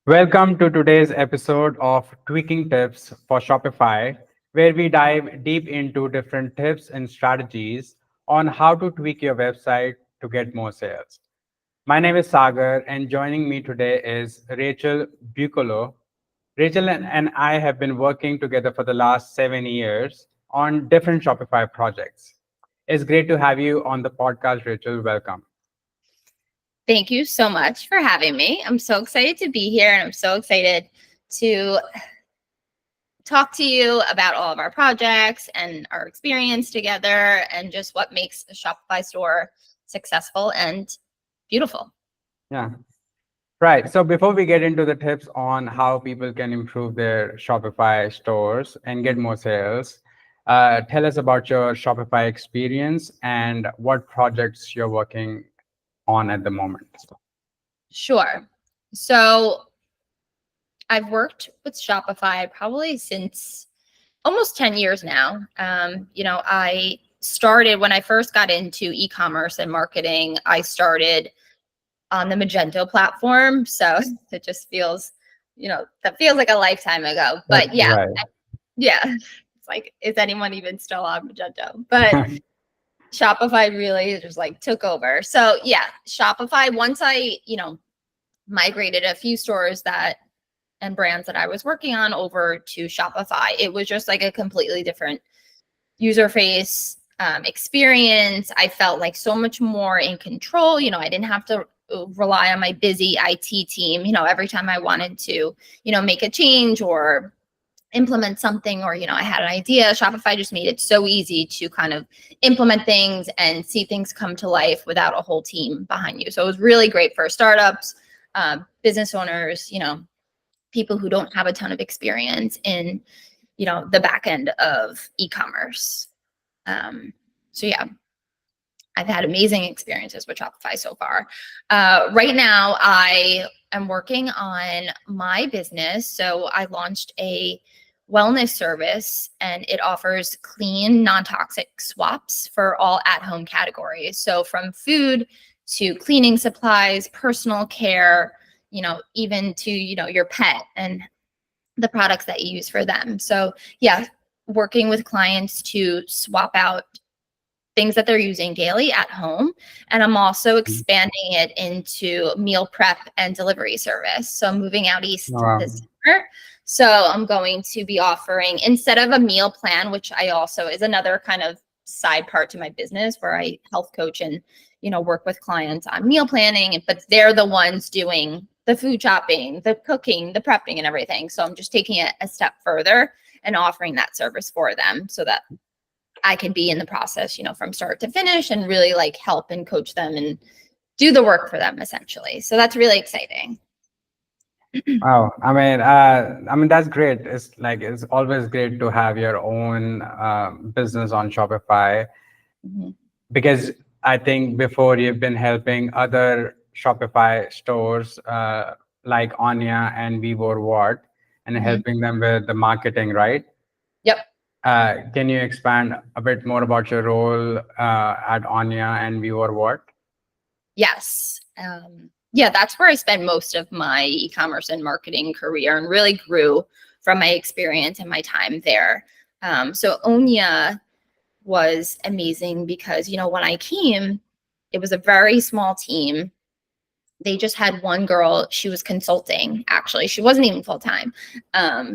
Welcome to today's episode of Tweaking Tips for Shopify, where we dive deep into different tips and strategies on how to tweak your website to get more sales. My name is Sagar, and joining me today is Rachel Bucolo. Rachel and I have been working together for the last 7 years on different Shopify projects. It's great to have you on the podcast, Rachel. Welcome. Thank you so much for having me. I'm so excited to be here and I'm so excited to talk to you about all of our projects and our experience together and just what makes a Shopify store successful and beautiful. Yeah. Right. So before we get into the tips on how people can improve their Shopify stores and get more sales, tell us about your Shopify experience and what projects you're working on at the moment. Sure. So I've worked with Shopify probably since almost 10 years now. I started when I first got into e-commerce and marketing, I started on the Magento platform. So it just feels, that feels like a lifetime ago. But Right. yeah. It's like, is anyone even still on Magento? But Shopify really just like took over. So yeah, Shopify, once I, migrated a few stores and brands that I was working on over to Shopify, it was just like a completely different user face experience. I felt like so much more in control. I didn't have to rely on my busy IT team, every time I wanted to, make a change or implement something or, I had an idea. Shopify just made it so easy to kind of implement things and see things come to life without a whole team behind you. So it was really great for startups, business owners, people who don't have a ton of experience in, the back end of e-commerce. So yeah, I've had amazing experiences with Shopify so far. Right now, I am working on my business. So I launched a wellness service and it offers clean, non-toxic swaps for all at-home categories. So from food to cleaning supplies, personal care, even to, your pet and the products that you use for them. So yeah, working with clients to swap out things that they're using daily at home. And I'm also expanding it into meal prep and delivery service. So I'm moving out east this summer. So I'm going to be offering, instead of a meal plan, which I also is another kind of side part to my business where I health coach and, work with clients on meal planning, but they're the ones doing the food shopping, the cooking, the prepping and everything. So I'm just taking it a step further and offering that service for them so that I can be in the process, from start to finish and really like help and coach them and do the work for them essentially. So that's really exciting. Wow. I mean that's great. It's always great to have your own business on Shopify Mhm. because I think before you've been helping other Shopify stores like Onia and WeWoreWhat and Mhm. helping them with the marketing, right? Yep. Can you expand a bit more about your role at Onia and WeWoreWhat? Yes. Yeah, that's where I spend most of my e-commerce and marketing career and really grew from my experience and my time there. So Onia was amazing because, when I came, it was a very small team. They just had one girl. She was consulting, actually. She wasn't even full-time.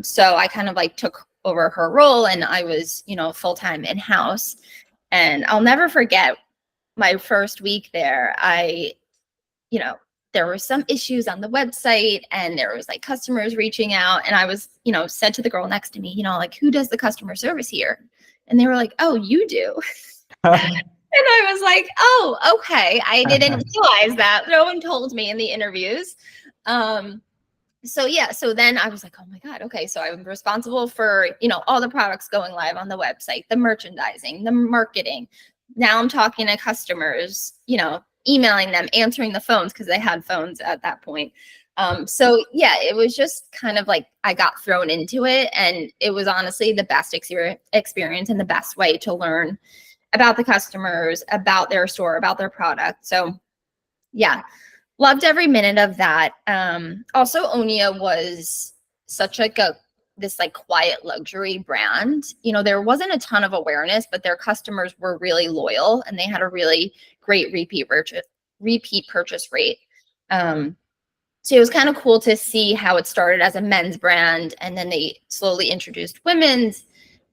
So I kind of like took over her role and I was, full-time in-house. And I'll never forget my first week there. There were some issues on the website and there was like customers reaching out. And I was, said to the girl next to me, like, who does the customer service here? And they were like, oh, you do. And I was like, oh, okay. I didn't realize that. No one told me in the interviews. So then I was like, oh my God, okay. So I'm responsible for, all the products going live on the website, the merchandising, the marketing. Now I'm talking to customers, emailing them, answering the phones because they had phones at that point. So yeah, it was just kind of like I got thrown into it and it was honestly the best experience and the best way to learn about the customers, about their store, about their product. So yeah, Loved every minute of that. Also, Onia was such like this like quiet luxury brand. You know, there wasn't a ton of awareness, but their customers were really loyal and they had a really great repeat purchase rate. So it was kind of cool to see how it started as a men's brand and then they slowly introduced women's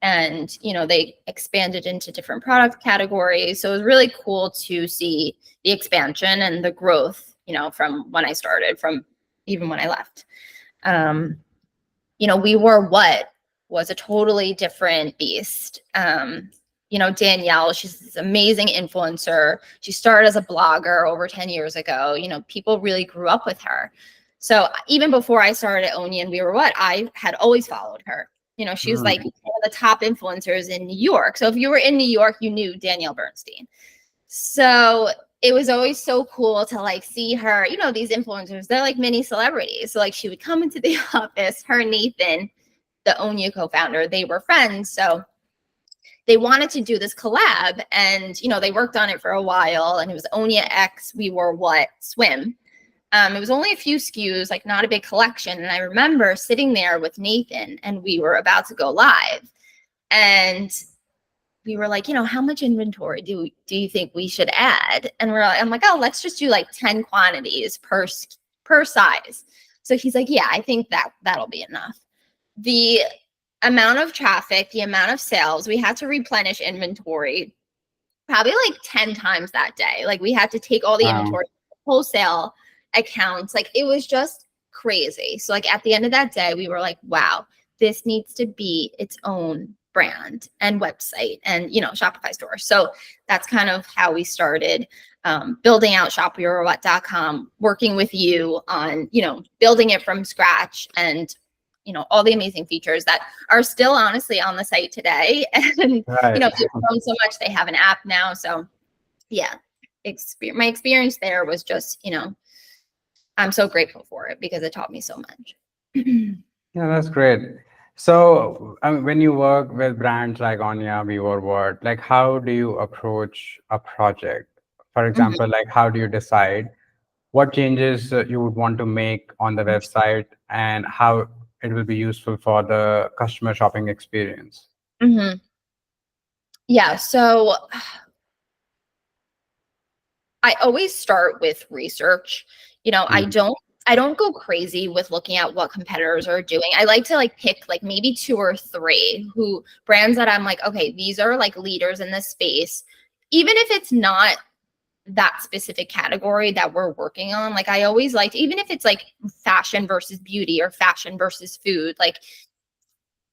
and, you know, they expanded into different product categories. So it was really cool to see the expansion and the growth, you know, from when I started, from even when I left. You know, WeWoreWhat was a totally different beast. You know, Danielle, she's this amazing influencer. She started as a blogger over 10 years ago. You know, people really grew up with her. So even before I started at Onia and WeWoreWhat, I had always followed her. You know, she was like one of the top influencers in New York. So if you were in New York, you knew Danielle Bernstein. So it was always so cool to like see her, you know, these influencers, they're like mini celebrities. So like she would come into the office, her and Nathan, the Onia co-founder, they were friends. So they wanted to do this collab and, you know, they worked on it for a while and it was Onia X WeWoreWhat swim. It was only a few SKUs, like not a big collection. And I remember sitting there with Nathan and we were about to go live and we were like, you know, how much inventory do you think we should add? And I'm like, oh, let's just do like 10 quantities per size. So he's like, yeah, I think that'll be enough. The amount of traffic, the amount of sales, we had to replenish inventory probably like 10 times that day. Like we had to take all the inventory, wholesale accounts. Like it was just crazy. So like at the end of that day, we were like, wow, this needs to be its own brand and website and, you know, Shopify store. So that's kind of how we started building out shopyourwhat.com, working with you on, you know, building it from scratch and, you know, all the amazing features that are still honestly on the site today. And, you know, they've grown so much, they have an app now. So yeah, my experience there was just, you know, I'm so grateful for it because it taught me so much. Yeah, that's great. So, when you work with brands like Onia, WeWoreWhat, like how do you approach a project? For example, like how do you decide what changes you would want to make on the website and how it will be useful for the customer shopping experience? Yeah, so I always start with research. You know, I don't go crazy with looking at what competitors are doing. I like to like pick like maybe 2 or 3 who brands that I'm like, okay, these are like leaders in this space. Even if it's not that specific category that we're working on, like I always like, even if it's like fashion versus beauty or fashion versus food, like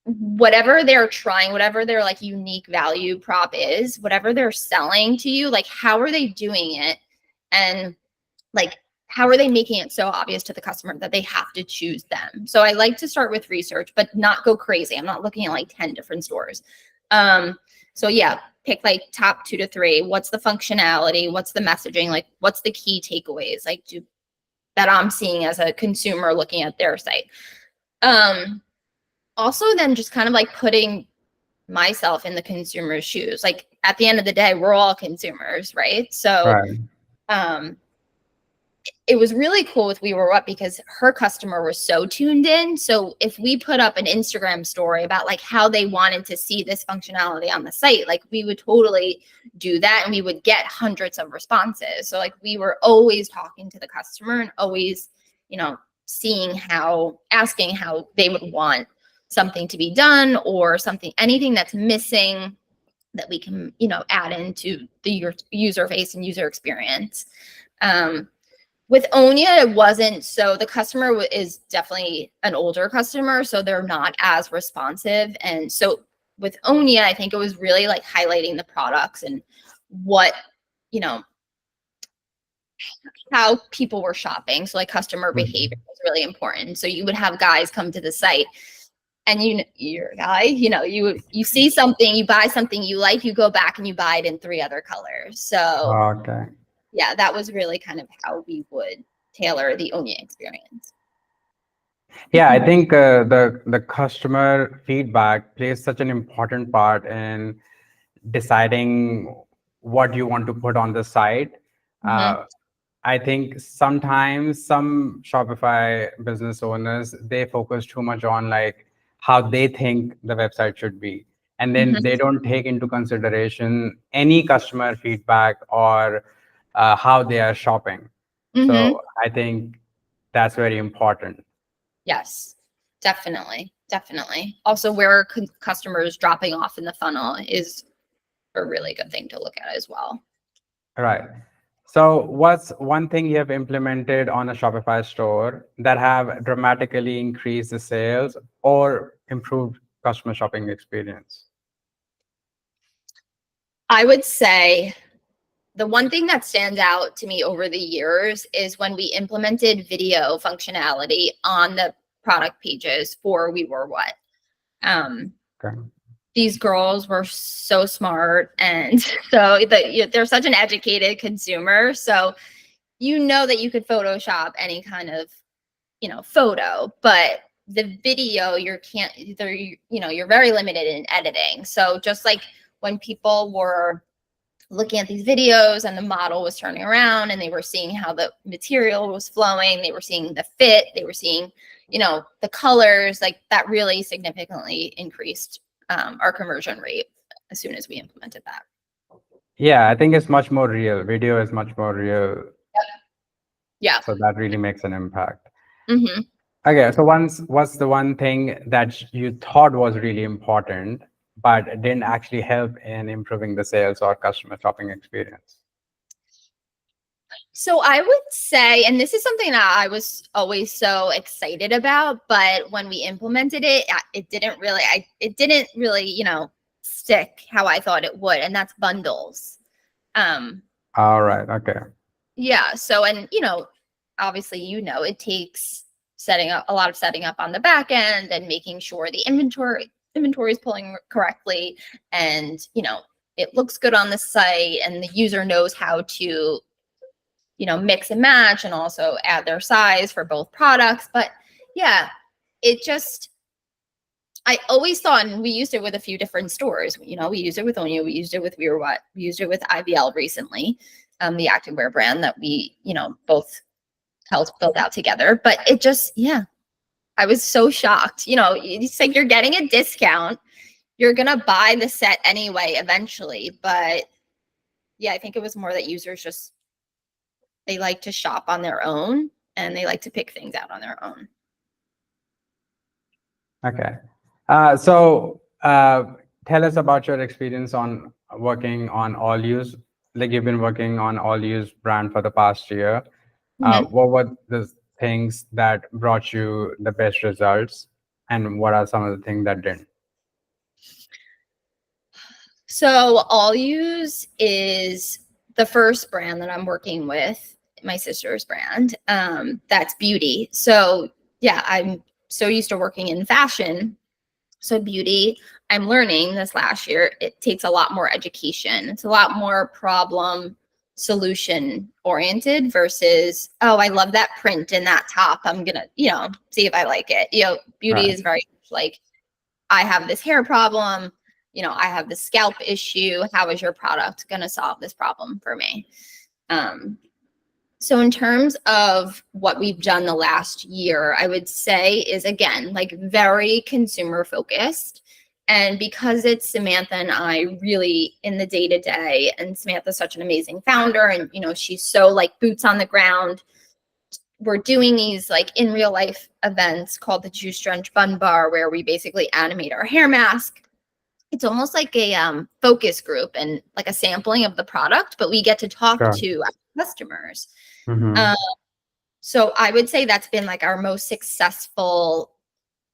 whatever they're trying, whatever their like unique value prop is, whatever they're selling to you, like how are they doing it? And like how are they making it so obvious to the customer that they have to choose them? So I like to start with research, but not go crazy. I'm not looking at like 10 different stores. So yeah, pick like top 2 to 3. What's the functionality? What's the messaging? Like what's the key takeaways like that I'm seeing as a consumer looking at their site? Also then just kind of like putting myself in the consumer's shoes. Like at the end of the day, we're all consumers, right? So it was really cool with WeWoreWhat because her customer was so tuned in. So if we put up an Instagram story about like how they wanted to see this functionality on the site, like we would totally do that and we would get hundreds of responses. So like we were always talking to the customer and always, you know, asking how they would want something to be done or anything that's missing that we can, you know, add into the user face and user experience. With Onia, it wasn't. So the customer is definitely an older customer, so they're not as responsive. And so with Onia, I think it was really like highlighting the products and what, you know, how people were shopping. So like customer behavior was really important. So you would have guys come to the site and you're a guy, you know, you see something, you buy something you like, you go back and you buy it in 3 other colors. So yeah, that was really kind of how we would tailor the Onia experience. Yeah, I think the customer feedback plays such an important part in deciding what you want to put on the site. I think sometimes some Shopify business owners, they focus too much on like how they think the website should be. And then Hmm. they don't take into consideration any customer feedback or how they are shopping. Hmm. So I think that's very important. Yes, definitely. Definitely. Also, where are customers dropping off in the funnel is a really good thing to look at as well. Right. So what's one thing you have implemented on a Shopify store that have dramatically increased the sales or improved customer shopping experience? I would say the one thing that stands out to me over the years is when we implemented video functionality on the product pages for WeWoreWhat. Um, Okay. these girls were so smart, and they're such an educated consumer. So you know that you could Photoshop any kind of photo, but the video you're very limited in editing. So just like when people were looking at these videos and the model was turning around and they were seeing how the material was flowing, they were seeing the fit, they were seeing the colors, like that really significantly increased our conversion rate as soon as we implemented that. Yeah, I think it's much more real. Video is much more real. Yeah. So that really makes an impact. Hmm. Okay, so what's the one thing that you thought was really important, but didn't actually help in improving the sales or customer shopping experience? So I would say, and this is something that I was always so excited about, but when we implemented it, it didn't really, stick how I thought it would, and that's bundles. Um, All right, okay. yeah. So, and obviously, it takes setting up a lot of setting up on the back end and making sure the inventory is pulling correctly, and it looks good on the site, and the user knows how to mix and match and also add their size for both products. But yeah, it just, I always thought, and we used it with a few different stores. We used it with Onia, we used it with WeWoreWhat, we used it with IVL recently, the activewear brand that we, both helped build out together. But it just, yeah, I was so shocked. It's like you're getting a discount. You're going to buy the set anyway, eventually. But yeah, I think it was more that users just, they like to shop on their own and they like to pick things out on their own. Okay. So tell us about your experience on working on Allyoos. Like you've been working on Allyoos brand for the past year. Mhm. What were the things that brought you the best results, and what are some of the things that didn't? So Allyoos is the first brand that I'm working with, my sister's brand. That's beauty. So yeah, I'm so used to working in fashion. So beauty, I'm learning this last year, it takes a lot more education. It's a lot more problem solution oriented versus, oh, I love that print in that top. I'm gonna, see if I like it. Beauty Right. is very much like, I have this hair problem, I have this scalp issue. How is your product going to solve this problem for me? So in terms of what we've done the last year, I would say is, again, like very consumer focused. And because it's Samantha and I really in the day to day, and Samantha's such an amazing founder, and she's so like boots on the ground. We're doing these like in real life events called the Juice Drench Bun Bar, where we basically animate our hair mask. It's almost like a focus group and like a sampling of the product, but we get to talk Sure. to our customers. Mm-hmm. Um, so I would say that's been like our most successful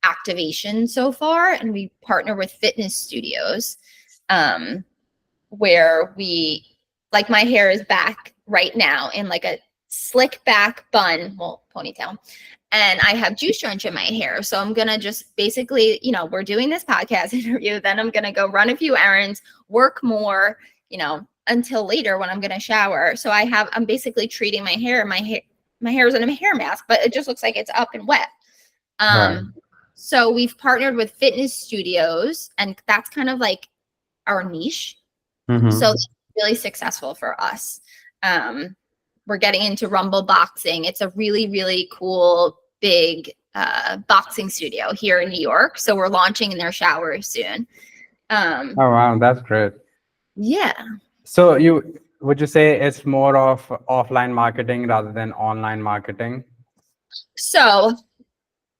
activation so far. And we partner with fitness studios, where we, like, my hair is back right now in like a slick back bun, well, ponytail. And I have juice drench in my hair. So I'm going to just basically, we're doing this podcast interview. Then I'm going to go run a few errands, work more, until later when I'm going to shower. So I'm basically treating my hair. My hair is in a hair mask, but it just looks like it's up and wet. Right. So we've partnered with fitness studios, and that's kind of like our niche. So Mm-hmm. it's really successful for us. we're getting into rumble boxing. It's a really, really cool, big boxing studio here in New York. So we're launching in their showers soon. Oh wow, that's great. Yeah. So would you say it's more of offline marketing rather than online marketing? So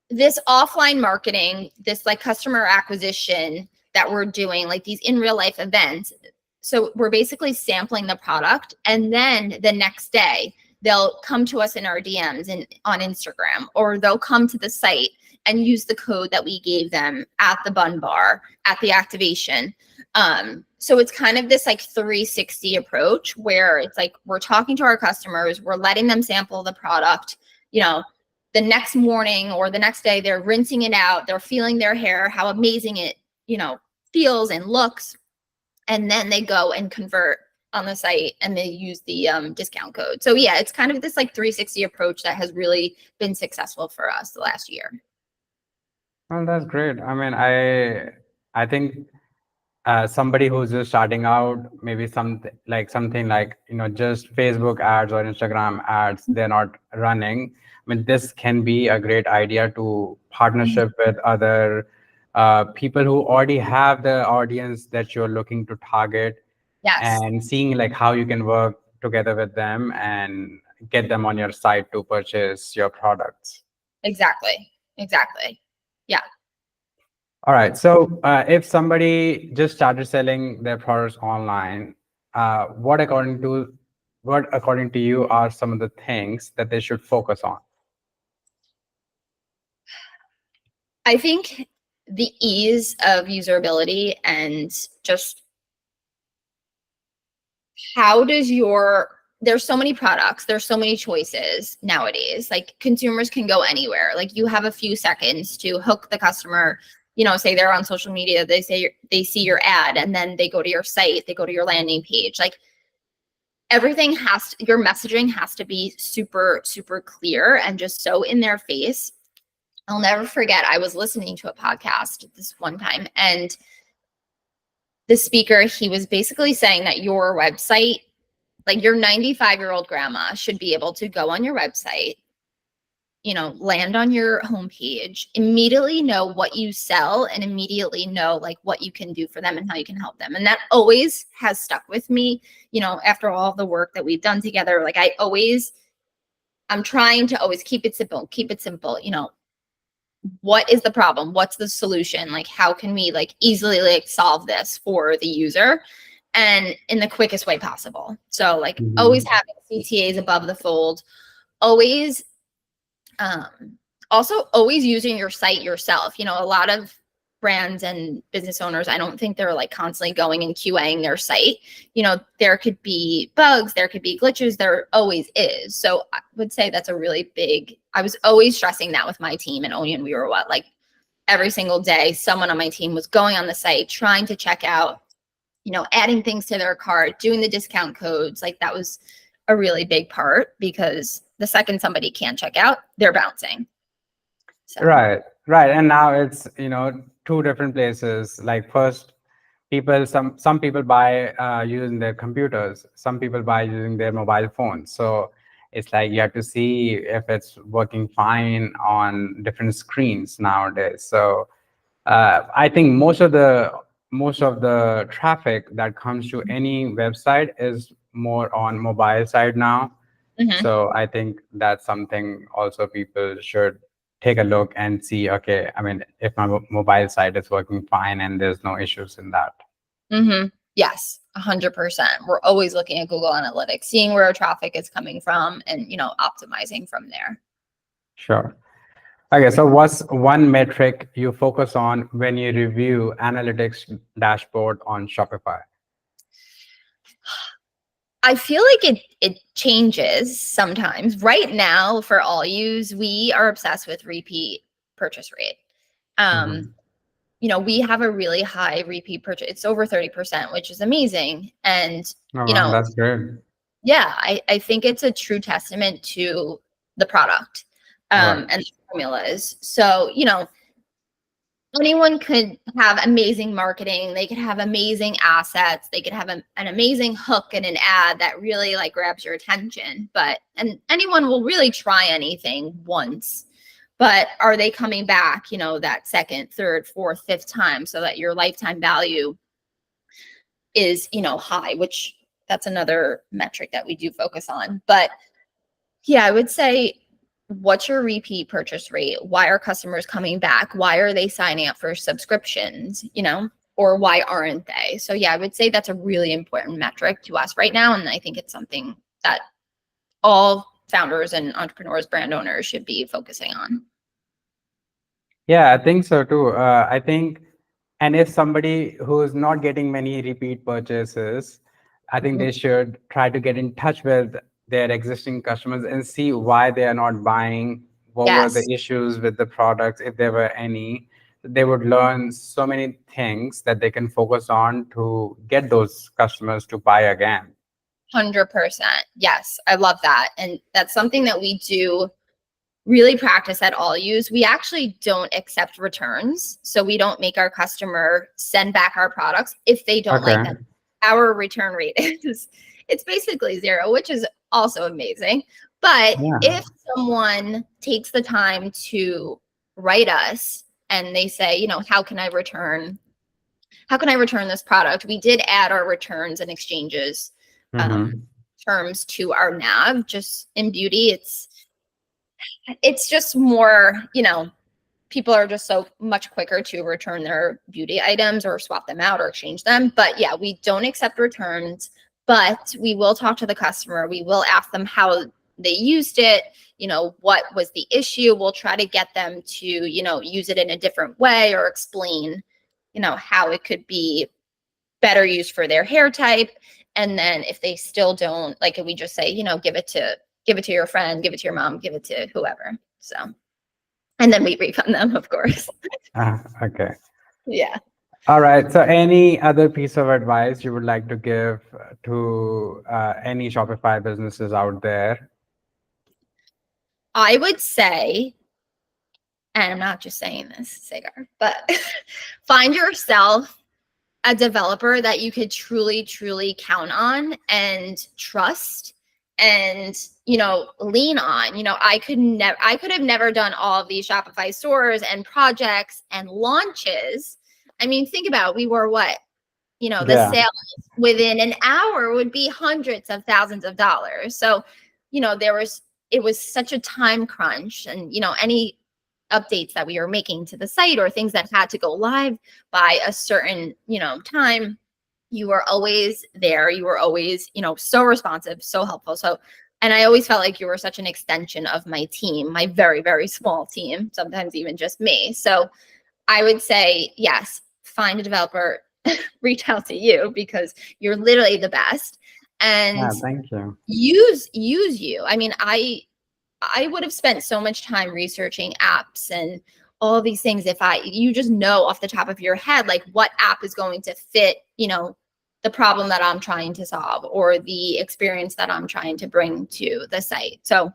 this offline marketing, this like customer acquisition that we're doing, like these in real life events. So we're basically sampling the product, and then the next day they'll come to us in our DMs and on Instagram, or they'll come to the site and use the code that we gave them at the bun bar at the activation. So it's kind of this like 360 approach where it's like we're talking to our customers, we're letting them sample the product, the next morning or the next day, they're rinsing it out, they're feeling their hair, how amazing it, feels and looks. And then they go and convert on the site and they use the discount code. So yeah, it's kind of this like 360 approach that has really been successful for us the last year. Well, that's great. I mean, I think somebody who's just starting out, maybe something like just Facebook ads or Instagram ads, they're not running. I mean, this can be a great idea to partnership with other people who already have the audience that you're looking to target, Yes, and seeing like how you can work together with them and get them on your site to purchase your products. exactly. Yeah. All right. So if somebody just started selling their products online, what according to you are some of the things that they should focus on? I think the ease of usability and just there's so many products, there's so many choices nowadays. Like consumers can go anywhere. Like you have a few seconds to hook the customer, say they're on social media, they see your ad, and then they go to your site, they go to your landing page. Like everything your messaging has to be super, super clear and just so in their face. I'll never forget, I was listening to a podcast this one time, and the speaker, he was basically saying that your website, like your 95-year-old grandma should be able to go on your website, land on your homepage, immediately know what you sell and immediately know like what you can do for them and how you can help them. And that always has stuck with me, after all the work that we've done together. Like I'm trying to always keep it simple, what is the problem? What's the solution? Like, how can we like easily like solve this for the user and in the quickest way possible? So like always having CTAs above the fold, always also always using your site yourself. A lot of brands and business owners, I don't think they're like constantly going and QAing their site. There could be bugs, there could be glitches, there always is. So I would say that's a really big, I was always stressing that with my team and Onia and WeWoreWhat. Like every single day, someone on my team was going on the site, trying to check out, adding things to their cart, doing the discount codes. Like that was a really big part, because the second somebody can't check out, they're bouncing. So. Right. And now it's two different places. Like first, some people buy using their computers, some people buy using their mobile phones. So it's like you have to see if it's working fine on different screens nowadays. So I think most of the traffic that comes to any website is more on mobile side now. So I think that's something also people should take a look and see, okay, I mean, if my mobile site is working fine and there's no issues in that. Yes, 100%. We're always looking at Google Analytics, seeing where our traffic is coming from and, optimizing from there. Sure. Okay, so what's one metric you focus on when you review analytics dashboard on Shopify? I feel like it changes sometimes. Right now, for Allyoos, we are obsessed with repeat purchase rate. We have a really high repeat purchase. It's over 30%, which is amazing. And, That's great. Yeah, I think it's a true testament to the product and the formulas. So, anyone could have amazing marketing. They could have amazing assets. They could have an amazing hook and an ad that really like grabs your attention. And anyone will really try anything once, but are they coming back, that second, third, fourth, fifth time, so that your lifetime value is, high, which that's another metric that we do focus on. But yeah, I would say, what's your repeat purchase rate? Why are customers coming back? Why are they signing up for subscriptions, or why aren't they? So yeah, I would say that's a really important metric to us right now. And I think it's something that all founders and entrepreneurs, brand owners should be focusing on. Yeah, I think so too. I think, and if somebody who's not getting many repeat purchases, I think they should try to get in touch with their existing customers and see why they are not buying. What were the Yes, issues with the products, if there were any? They would learn so many things that they can focus on to get those customers to buy again. 100%. Yes, I love that. And that's something that we do really practice at Allyoos. We actually don't accept returns. So we don't make our customer send back our products if they don't like Okay. them. Our return rate it's basically 0, which is also amazing. But Yeah. if someone takes the time to write us and they say, how can I return this product? We did add our returns and exchanges terms to our nav. Just in beauty, it's just more, people are just so much quicker to return their beauty items or swap them out or exchange them. But yeah, we don't accept returns, but we will talk to the customer. We will ask them how they used it, what was the issue. We'll try to get them to, use it in a different way or explain, how it could be better used for their hair type. And then if they still don't like it, we just say, give it to your friend, give it to your mom, give it to whoever. So, and then we refund them, of course. Okay. Yeah. All right. So, any other piece of advice you would like to give to any Shopify businesses out there? I would say, and I'm not just saying this, Sagar, but find yourself a developer that you could truly, truly count on and trust and, lean on. I could have never done all of these Shopify stores and projects and launches. I mean, think about it. We were what? The sales within an hour would be hundreds of thousands of dollars. So, it was such a time crunch, and, any updates that we were making to the site or things that had to go live by a certain, time, you were always there. You were always, so responsive, so helpful. So, and I always felt like you were such an extension of my team, my very, very small team, sometimes even just me. So I would say, yes, find a developer, reach out to you because you're literally the best, and Thank you. use you. I mean, I would have spent so much time researching apps and all these things if you just know off the top of your head, like what app is going to fit, the problem that I'm trying to solve or the experience that I'm trying to bring to the site. So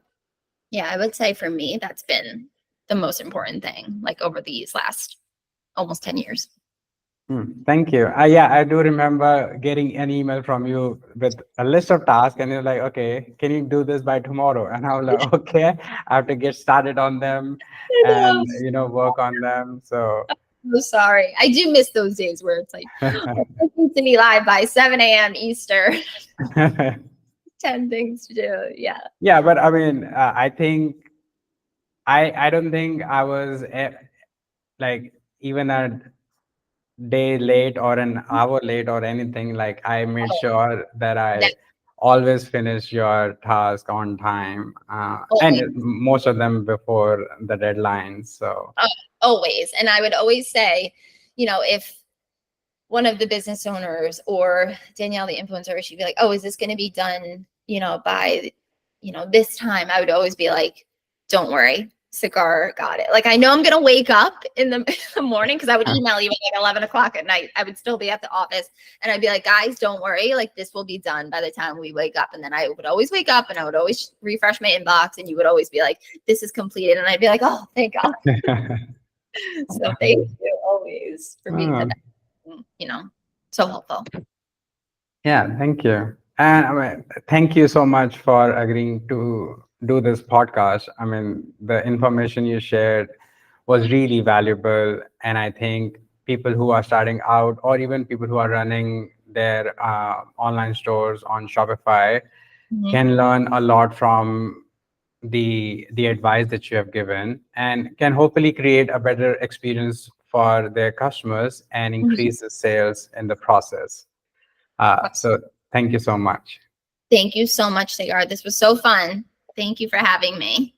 yeah, I would say for me, that's been the most important thing, like over these last almost 10 years. Thank you. Yeah, I do remember getting an email from you with a list of tasks, and you're like, okay, can you do this by tomorrow? And I was like, okay, I have to get started on them and, work on them. So, I'm so sorry. I do miss those days where it's like, listen to me live by 7 a.m. Eastern. 10 things to do. Yeah. yeah, but I mean, I think I don't think I was like even a day late or an hour late or anything. Like I made sure that I always finish your task on time, and most of them before the deadline. So always. And I would always say, if one of the business owners or Danielle, the influencer, she'd be like, oh, is this going to be done, by, this time? I would always be like, don't worry, Cigar got it. Like, I know I'm going to wake up in the morning, because I would email you at like 11 o'clock at night. I would still be at the office and I'd be like, guys, don't worry. Like, this will be done by the time we wake up. And then I would always wake up and I would always refresh my inbox, and you would always be like, this is completed. And I'd be like, oh, thank God. So thank you always for being the Oh, best, so helpful. yeah, thank you. And I mean, thank you so much for agreeing to do this podcast. I mean, the information you shared was really valuable. And I think people who are starting out, or even people who are running their online stores on Shopify, Mhm. can learn a lot from the advice that you have given, and can hopefully create a better experience for their customers and Mhm. increase the sales in the process. So thank you so much. Thank you so much, Sagar. This was so fun. Thank you for having me.